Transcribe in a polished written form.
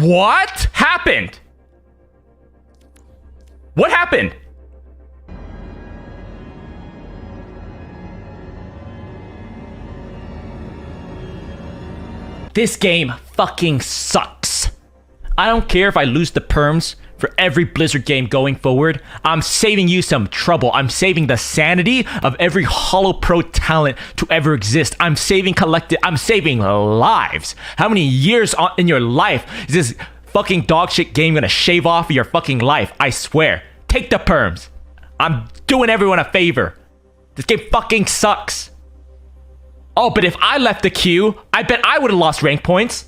What happened? What happened? This game fucking sucks. I don't care if I lose the perms for every Blizzard game going forward. I'm saving you some trouble. I'm saving the sanity of every Holo Pro talent to ever exist. I'm saving lives. How many years in your life is this fucking dog shit game gonna shave off your fucking life? I swear. Take the perms. I'm doing everyone a favor. This game fucking sucks. Oh, but if I left the queue, I bet I would have lost rank points.